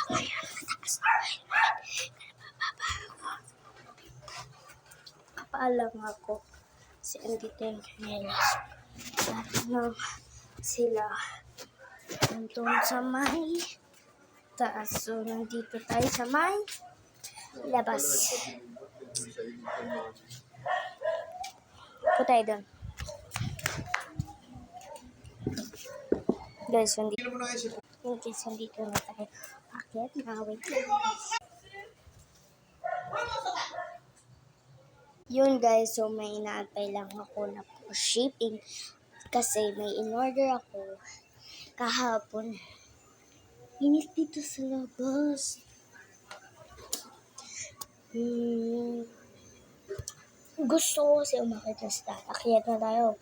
Ayan, mataas. Kapaalam ako. Si andito yung kanelas. Lahat sila nandun sa may taas. So, nandito tayo sa may labas. Po tayo doon. Guys, nandito na tayo. Bakit? Wait. Yun guys, so may inaantay lang ako na po shipping kasi may in-order ako kahapon. Init dito sa labas. Gusto ko kasi umakit na sa taas. Akyat na tayo.